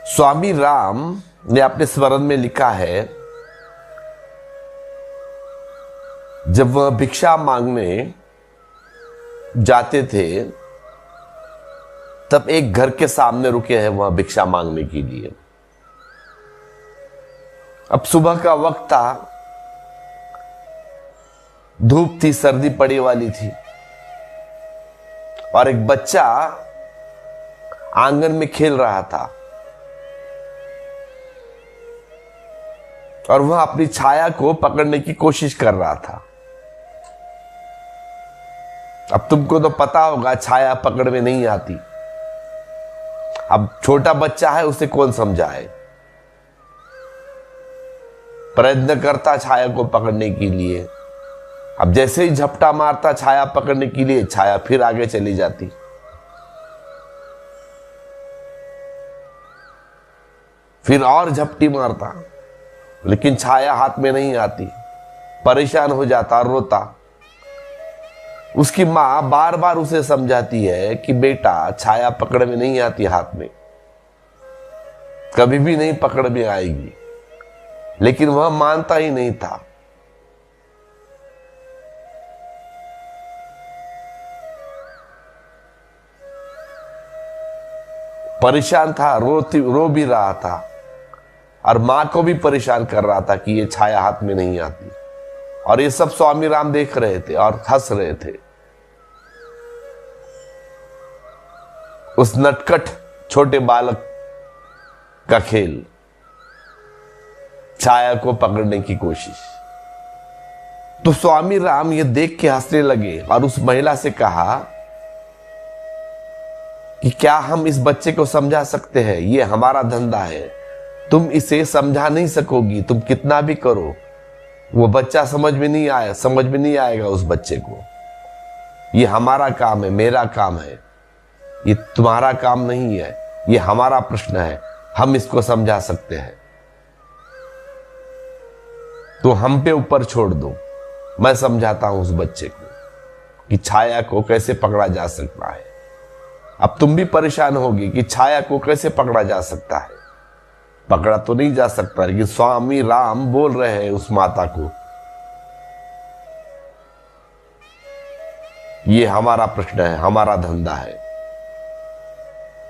स्वामी राम ने अपने स्मरण में लिखा है, जब वह भिक्षा मांगने जाते थे तब एक घर के सामने रुके हैं वह भिक्षा मांगने के लिए। अब सुबह का वक्त था, धूप थी, सर्दी पड़ी वाली थी और एक बच्चा आंगन में खेल रहा था और वह अपनी छाया को पकड़ने की कोशिश कर रहा था। अब तुमको तो पता होगा छाया पकड़ में नहीं आती। अब छोटा बच्चा है, उसे कौन समझाए। प्रयत्न करता छाया को पकड़ने के लिए। अब जैसे ही झपटा मारता छाया पकड़ने के लिए, छाया फिर आगे चली जाती। फिर और झपटी मारता, लेकिन छाया हाथ में नहीं आती। परेशान हो जाता और रोता। उसकी मां बार बार उसे समझाती है कि बेटा, छाया पकड़ में नहीं आती, हाथ में कभी भी नहीं पकड़ में आएगी, लेकिन वह मानता ही नहीं था। परेशान था, रो भी रहा था और मां को भी परेशान कर रहा था कि ये छाया हाथ में नहीं आती। और ये सब स्वामी राम देख रहे थे और हंस रहे थे। उस नटखट छोटे बालक का खेल, छाया को पकड़ने की कोशिश। तो स्वामी राम ये देख के हंसने लगे और उस महिला से कहा कि क्या हम इस बच्चे को समझा सकते हैं? ये हमारा धंधा है, तुम इसे समझा नहीं सकोगी, तुम कितना भी करो। वो बच्चा समझ में नहीं आएगा उस बच्चे को। ये हमारा काम है, मेरा काम है, ये तुम्हारा काम नहीं है। ये हमारा प्रश्न है, हम इसको समझा सकते हैं, तो हम पे ऊपर छोड़ दो। मैं समझाता हूं उस बच्चे को कि छाया को कैसे पकड़ा जा सकता है। अब तुम भी परेशान होगी कि छाया को कैसे पकड़ा जा सकता है। पकड़ा तो नहीं जा सकता, लेकिन स्वामी राम बोल रहे हैं उस माता को, ये हमारा प्रश्न है, हमारा धंधा है।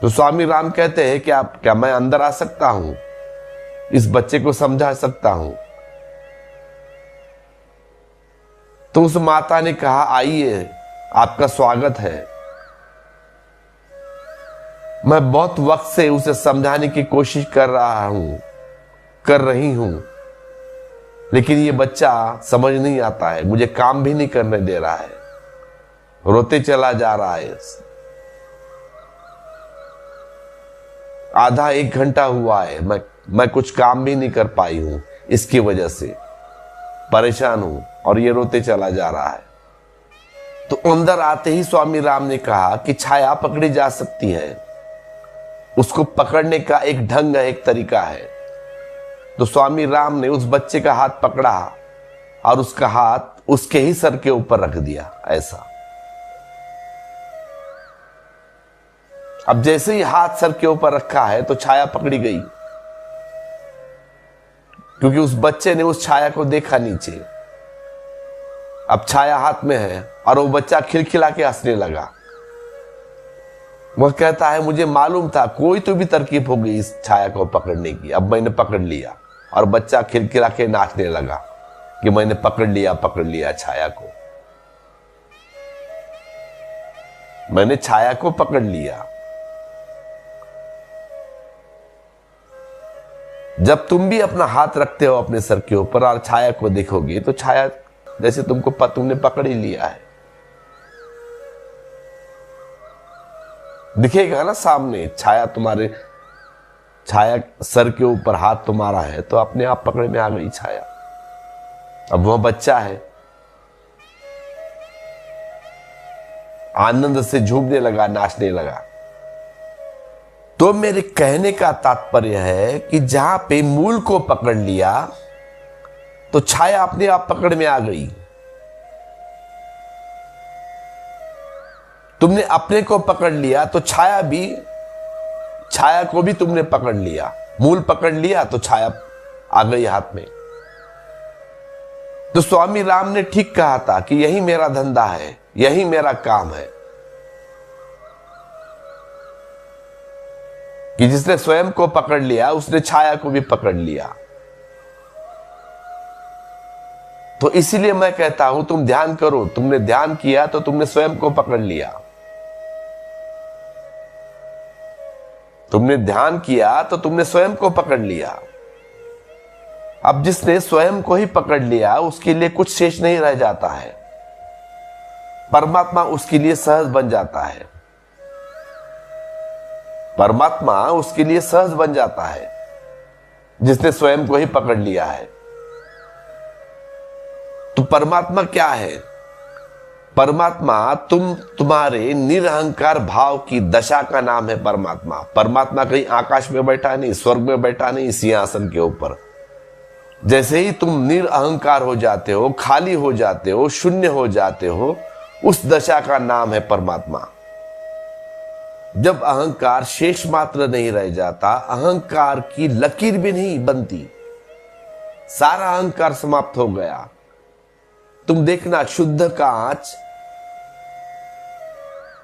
तो स्वामी राम कहते हैं कि क्या मैं अंदर आ सकता हूं, इस बच्चे को समझा सकता हूं? तो उस माता ने कहा, आइए, आपका स्वागत है। मैं बहुत वक्त से उसे समझाने की कोशिश कर रही हूं, लेकिन ये बच्चा समझ नहीं आता है, मुझे काम भी नहीं करने दे रहा है, रोते चला जा रहा है। आधा एक घंटा हुआ है, मैं कुछ काम भी नहीं कर पाई हूं, इसकी वजह से परेशान हूं और ये रोते चला जा रहा है। तो अंदर आते ही स्वामी राम ने कहा कि छाया पकड़ी जा सकती है, उसको पकड़ने का एक ढंग है, एक तरीका है। तो स्वामी राम ने उस बच्चे का हाथ पकड़ा और उसका हाथ उसके ही सर के ऊपर रख दिया, ऐसा। अब जैसे ही हाथ सर के ऊपर रखा है तो छाया पकड़ी गई, क्योंकि उस बच्चे ने उस छाया को देखा नीचे। अब छाया हाथ में है और वो बच्चा खिलखिला के हंसने लगा। वह कहता है, मुझे मालूम था कोई तो भी तरकीब होगी इस छाया को पकड़ने की, अब मैंने पकड़ लिया। और बच्चा खिलखिला के नाचने लगा कि मैंने पकड़ लिया छाया को, मैंने छाया को पकड़ लिया। जब तुम भी अपना हाथ रखते हो अपने सर के ऊपर और छाया को देखोगे तो छाया जैसे तुमने पकड़ ही लिया है, दिखेगा ना सामने। छाया सर के ऊपर हाथ तुम्हारा है तो अपने आप पकड़ में आ गई छाया। अब वह बच्चा है, आनंद से झूमने लगा, नाचने लगा। तो मेरे कहने का तात्पर्य है कि जहां पे मूल को पकड़ लिया तो छाया अपने आप पकड़ में आ गई। तुमने अपने को पकड़ लिया तो छाया भी छाया को भी तुमने पकड़ लिया, मूल पकड़ लिया तो छाया आ गई हाथ में। तो स्वामी राम ने ठीक कहा था कि यही मेरा धंधा है, यही मेरा काम है, कि जिसने स्वयं को पकड़ लिया उसने छाया को भी पकड़ लिया। तो इसीलिए मैं कहता हूं तुम ध्यान करो, तुमने ध्यान किया तो तुमने स्वयं को पकड़ लिया, तुमने ध्यान किया तो तुमने स्वयं को पकड़ लिया। अब जिसने स्वयं को ही पकड़ लिया उसके लिए कुछ शेष नहीं रह जाता है, परमात्मा उसके लिए सहज बन जाता है, परमात्मा उसके लिए सहज बन जाता है जिसने स्वयं को ही पकड़ लिया है। तो परमात्मा क्या है? परमात्मा तुम्हारे निरहंकार भाव की दशा का नाम है परमात्मा। परमात्मा कहीं आकाश में बैठा नहीं, स्वर्ग में बैठा नहीं, सिंहासन के ऊपर। जैसे ही तुम निरअहंकार हो जाते हो, खाली हो जाते हो, शून्य हो जाते हो, उस दशा का नाम है परमात्मा। जब अहंकार शेष मात्र नहीं रह जाता, अहंकार की लकीर भी नहीं बनती, सारा अहंकार समाप्त हो गया। तुम देखना शुद्ध कांच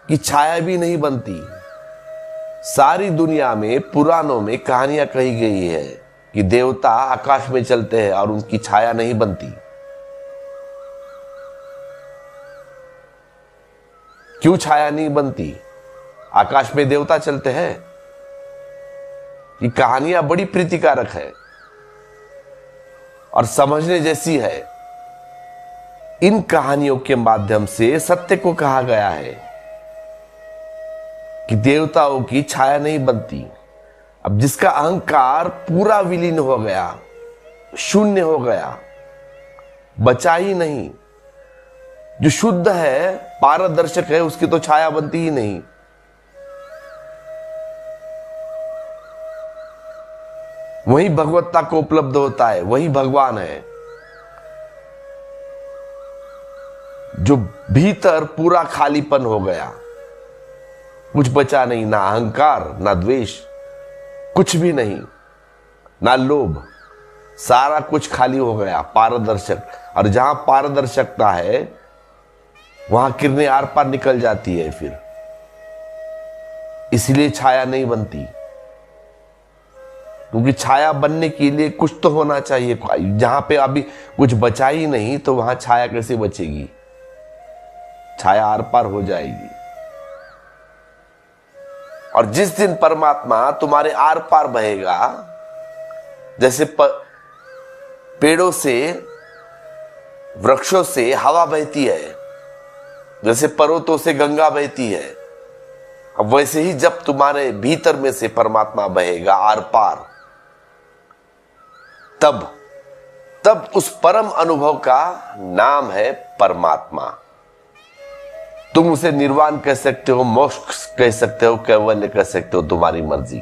की छाया भी नहीं बनती। सारी दुनिया में पुराणों में कहानियां कही गई है कि देवता आकाश में चलते हैं और उनकी छाया नहीं बनती। क्यों छाया नहीं बनती? आकाश में देवता चलते हैं। ये कहानियां बड़ी प्रीतिकारक है और समझने जैसी है। इन कहानियों के माध्यम से सत्य को कहा गया है कि देवताओं की छाया नहीं बनती। अब जिसका अहंकार पूरा विलीन हो गया, शून्य हो गया, बचा ही नहीं, जो शुद्ध है, पारदर्शक है, उसकी तो छाया बनती ही नहीं। वही भगवत्ता को उपलब्ध होता है, वही भगवान है। जो भीतर पूरा खालीपन हो गया, कुछ बचा नहीं, ना अहंकार, ना द्वेष, कुछ भी नहीं, ना लोभ, सारा कुछ खाली हो गया, पारदर्शक। और जहां पारदर्शकता है वहां किरणें आर पार निकल जाती है फिर, इसलिए छाया नहीं बनती। क्योंकि छाया बनने के लिए कुछ तो होना चाहिए। जहां पे अभी कुछ बचा ही नहीं तो वहां छाया कैसे बचेगी? छाया आर पार हो जाएगी। और जिस दिन परमात्मा तुम्हारे आर पार बहेगा, जैसे पेड़ों से, वृक्षों से हवा बहती है, जैसे पर्वतों से गंगा बहती है, अब वैसे ही जब तुम्हारे भीतर में से परमात्मा बहेगा आर पार, तब उस परम अनुभव का नाम है परमात्मा। तुम उसे निर्वाण कह सकते हो, मोक्ष कह सकते हो, कैवल्य कह सकते हो, तुम्हारी मर्जी।